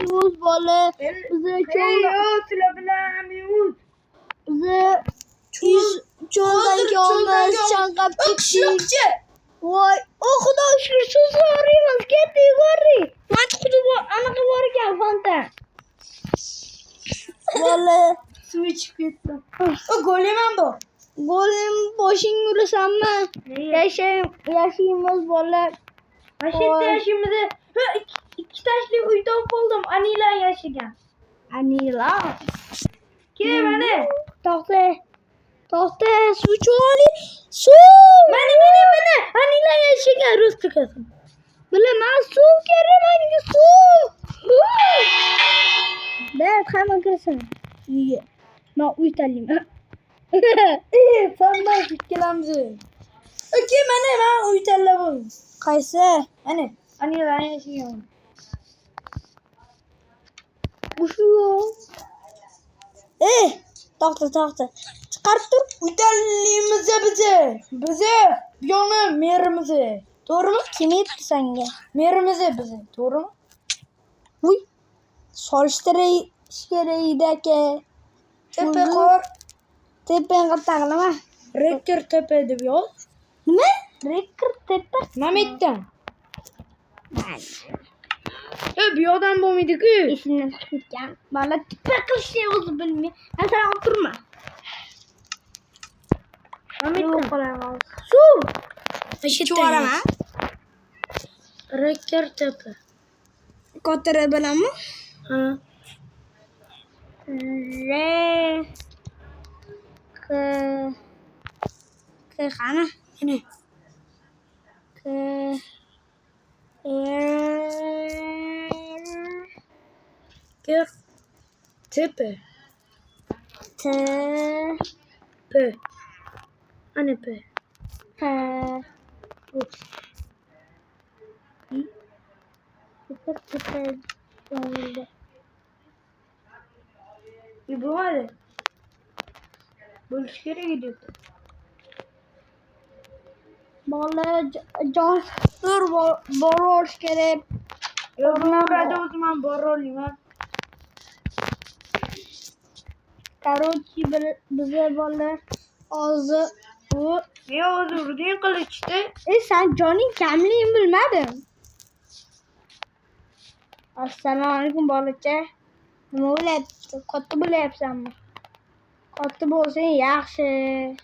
Yunus böyle bize çölden gelmez çankap çıktık. Vay o kadar şükür su soruyoruz gitti yukarı. Maç kutu bu ana kadar gel fanta. Böyle Su içip gitti. O golem bu. golüm boşun yürüsem mi? Yaşayımız böyle. Aşırı yaşımızı. İki taşlı uyduğum buldum. Anıyla yaşayacağım. Anila. Kim bana? Tahta su çuvalı. Su. Bana. Anıyla yaşayacağım. Rus tıkasın. Bilemez su kerim hangi su. Evet hemen kırsın. İyi. Ben uyutalım. Sen bana fikirlemzi. Kim bana ben uyutallabım. Kayse. Hani? Anıyla yaşayacağım. Uşuyor. Tahta. Çıkart dur. Uyutallığımızı bize. Bize. Yonu merimizi. Doğru mu? Kim etti sence? Merimizi bize. Doğru mu? Uy. Solştereydeki. Tepe kor. Tepen kataklıma. Rektör tepe diyor. Ne? Rekır tepe. Mehmet'ten. Bir adam bu muydu ki? İşinden çıkacağım. Bana tepe kıl şey oldu bilmiyor. Sen oturma. Mehmet'ten. Olamaz. Su. Şu var ama. Rektör tepe. Kotere bela mı? Ha. Re. Ke kana? Ne? Ke. Gör. Tepe. Te. P. Hani P. Pe. Ups. Tepe. Oldu. Bu hali. Buluşkere gidiyordu. Böyle can dur boruş kere. Burada o zaman boroluyum ha. Karoçi bize böyle ağzı bu. Ne oldu? Rudin kılıçtı. Sen Johnny kimliğini bilmedin. Assalamualaikum balıkçı. Nima bo'lyapti? Katta bo'lyapsanmi? Katta bo'lsang yaxshi.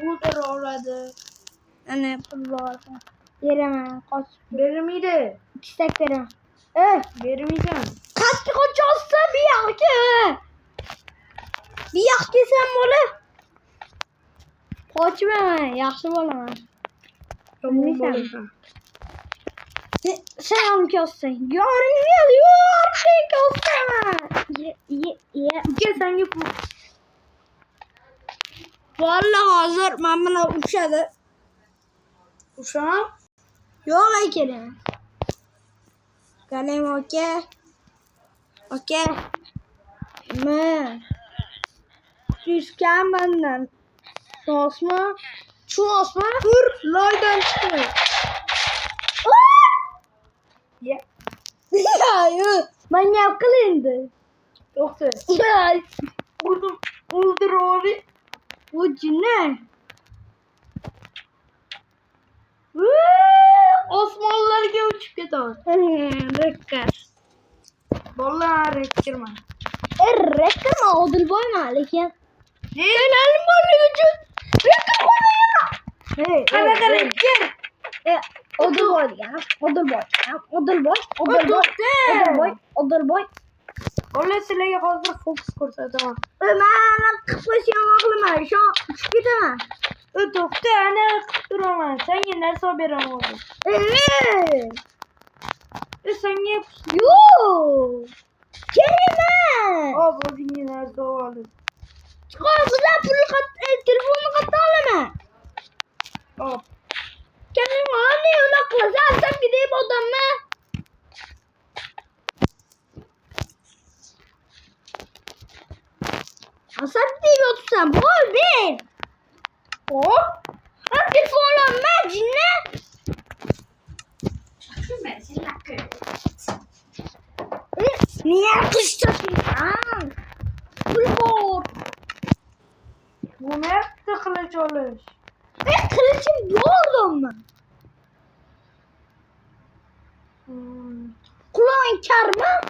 Udur oldu. Ana pul bor. Beraman. Qochib Bermeydi. 2 stak beraman. Bermeyeceğim. Qattiq qochsa bir yoqqa. Bir yoq kelsam bo'la. Qochmayman, yaxshi bo'laman. Bilmaysan. Sen ham kelsan. Yoring yo'q, sen kelsan. Gel sen git. Vallahi hazır men bilan urushadi. Uşağım. Yo'q ekan. Kalem aka. Aka. Men düşkan benden. Osman. Şu Osman. Dur. Laydan çıktı. Ya. Ya yok. Manyak kılındı. Yoksa. Ya. Uldur oğlu. Bu cinne. Osmanlılar gibi uçup gidiyor. Rekkar. Vallahi rektirme. Rekkar mı? Odul boy mu? Lekin. Ne? Elim boyu gücü. Rekkar koyuyor. Ana da rektir. Odul boy ya. Odul boy. Odul boy. Odul boy. Odul boy. Odul boy. Vallahi silahı hazır fokus kursa tamam. Ben kıplaşıyorum aklıma. Şu an uçup gidemem. Doktor ana durama. Sen yine haberin oldu. Evet. Sen niye? Yoo. Kelime. O bu yine doğru. Çıkar güzel pulu telefonu katta alama. Hop. Kendin anlıyor nakla. Sen gideyim odamla. Asap diyor sen. Bol bir. Hop. Hadi falan ben cinne. Niye kıştasın? Bulbor. Bu ne yaptı kılıç oluş? Kılıcım doğru mu? Kulağın kar mı?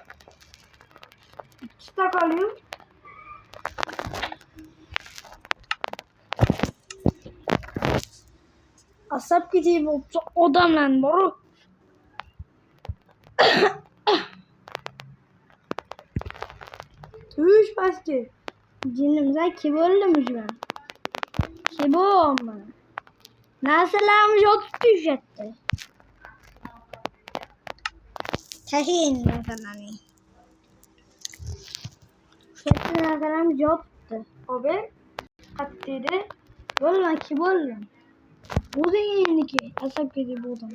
İkisi kalıyor. Asap gideyim odamdan boru. Tüş baskı. Cinnim sen kim öldürmüş ben? Kim o mu? Nasıl almış 30 düşetti? Tahin mesela ne? Şetti nasıl almış 30. Abi. Hattıydı. Bolla kim bolla? Bu da yeni ki. Asap gideyim odam.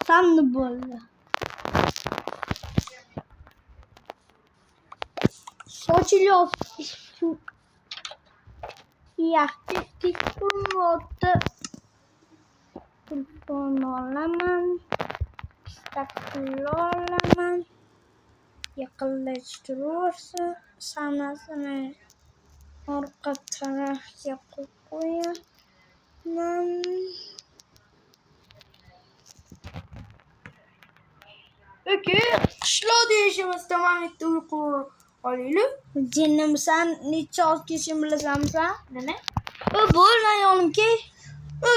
Sen de bolla. Soçilov. Ya, tikkurnotu. Tikkurnolamam. Takkulolamam. Yakınlaştırırsa sanatını arka taraf yapıp koyamam. Peki kışla değişimiz devam etti uyku haliyle. Cinnim sen ne çok kişi bilsem sen? Ne? Bu ne oğlum ki?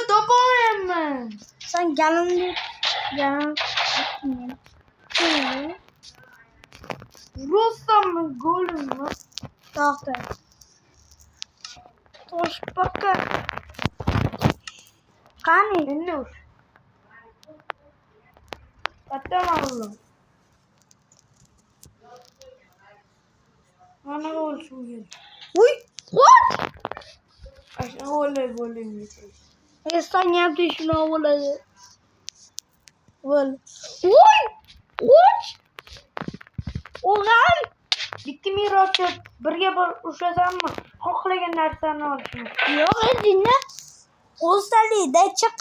Tapayım ben. Sen gelin ya. Rus'tan mı golüm mü? Tahta. Toş bakar. Kani? Nur. Hatta oğlum. Bana gol şuydu. Uy! What? Aşağı golüm yiyeceğiz. Sen yaptın şunu oğlum. Oğlum. Uy! What? Oğlum. Bitti mi Roşet? Birge uşasam mı? Koklayan derslerini alışım. Yok dinle. Ustalı de çık.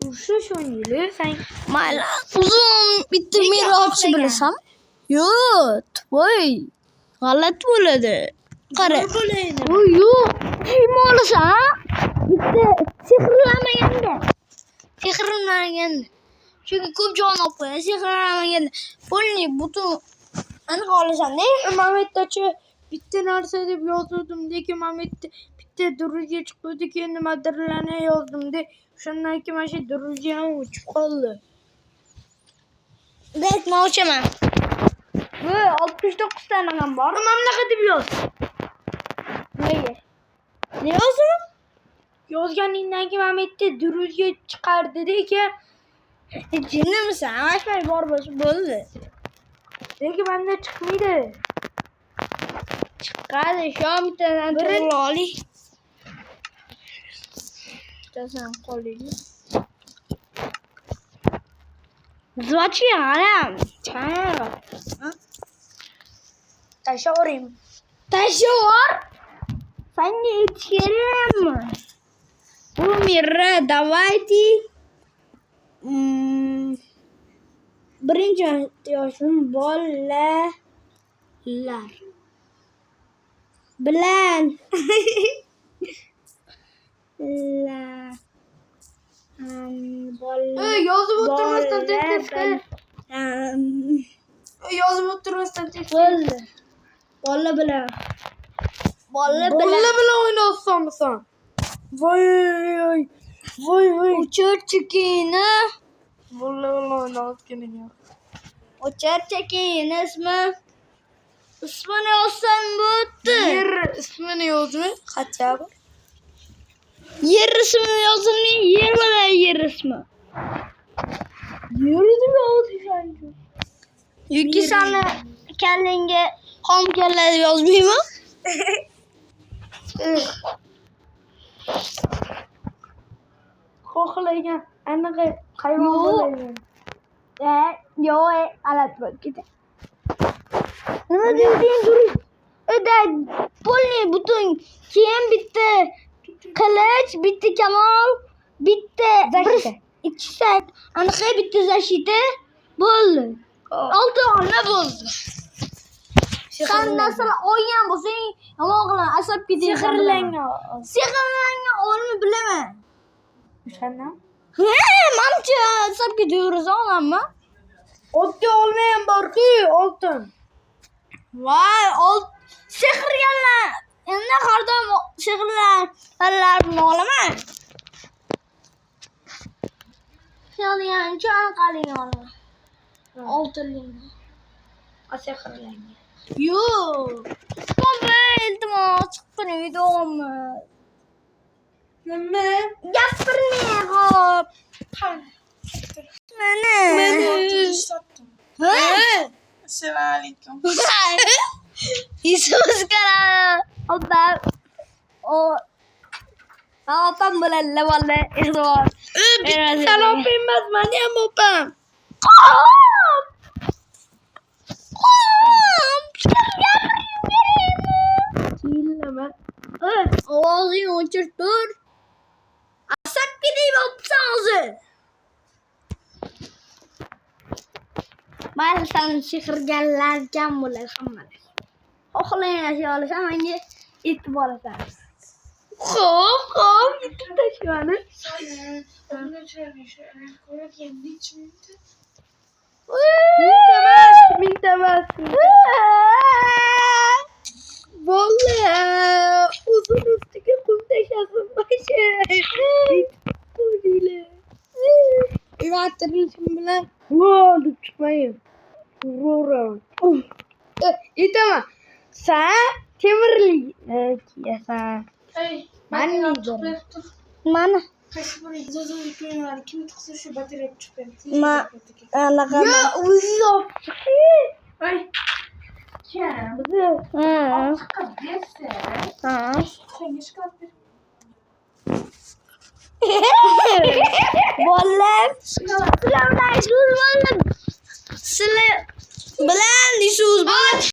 Uşuş oynuyor sen. Mala uzun bitti mi rapçı bilsem? Yok. Vay. Galat buladı. Kare. Oy yok. Kim olursa bitti. Sihirleme geldi. Çünkü küp can yapıyor. Sihirleme geldi. Bunun bütün anı kalırsan değil. Mehmet Taç'ı bitti neredeyse yazıyordum diye ki Mehmet bitti durucuya çıkıyordu ki kendime derlerine yazdım diye. Şundan ki maçı durucuya uçup kaldı. Evet mağaçamam. Ve 69 tane var. Memleketi biliyoruz. Neyi? Ne yazın? Yozganliğinden ki Mehmet de durucuya çıkar dedi ki Cinli misin? Açmayı barbaşı böyle. dedi ki ben de çıkmaydı. Kardeş şu an bir tane Bırak. tuğlali. İşte sen kolini. Zvaçı ya anam. Çağır. Taşa orayım. Taşı var. Sen de içerim mi? Bu mirra davaydi. Birinci diyorsun bolleler. Bilen. La. Yazıp oturmasın teklifte. Yazıp oturmasın teklifte. Bolle bilen. Bolla bile oynasam mı sen? Vay. Uçur çıkını. Bolla bile oynasam ya. Uçur çıkını ismi. İsmi ne olsan bu? Yer ismini yazma. Kaç ya bu? Yer ismi yazın mı? Yer mi yer ismi? Yürüdü mü oldu sence? Yükü sana kendine kom kelle yazmayayım mı? Koklayın. Anne kayvan koklayın. Yo alat bak gide. Ne dediğin duruş. Öde polni bütün kim bitti. Kılıç, bitti Kemal, bitti. Zaşite. İki saat. Anakaya bitti zaşite. Buldu. 6 tane buldu. Sen nasıl oynayan bu senin ama oğlan asap gidiyor. Sihirlengi. Sihirlengi onu bilemem. Sen ne? Mamça asap gidiyoruz oğlan mı? Otti olmayan barkı oltun. Vay sihirlenler. Ne kadar sihirlenler ne olamaz? Sihirlengi çok kalıyor. Altın. Sihirlengi. Yoo. Baba iltimas çıktı videomu. Ne? Yapırne hop. Mene. Selamünaleyküm. Yesus kara. Opa. O. Apa boleh wale itu. Kalau pimas mana mupam? Çiğleme. Ağzını uçurtur. Asap gideyim yapsanızı. Ben sen sihirgenlerken bu lafımlar. Oğlan yaşıyorlar ama yine itibar eder. Hop gittim de şu an. Mintemez. Vallahi uzun üstüke kum taşasın başı. Bit. İvatırın şimdi. Wow, çıkmayın. Vururum. Tamam. Sen kemirli. Ya sen. Ben Mana? Kim çıksa şu batarya çıkıyor. Anak ya uyuyor. Ay. Ha. Cabeça. Ha. Boleh. Selam Yesus boleh. Selam. Belan Yesus boleh.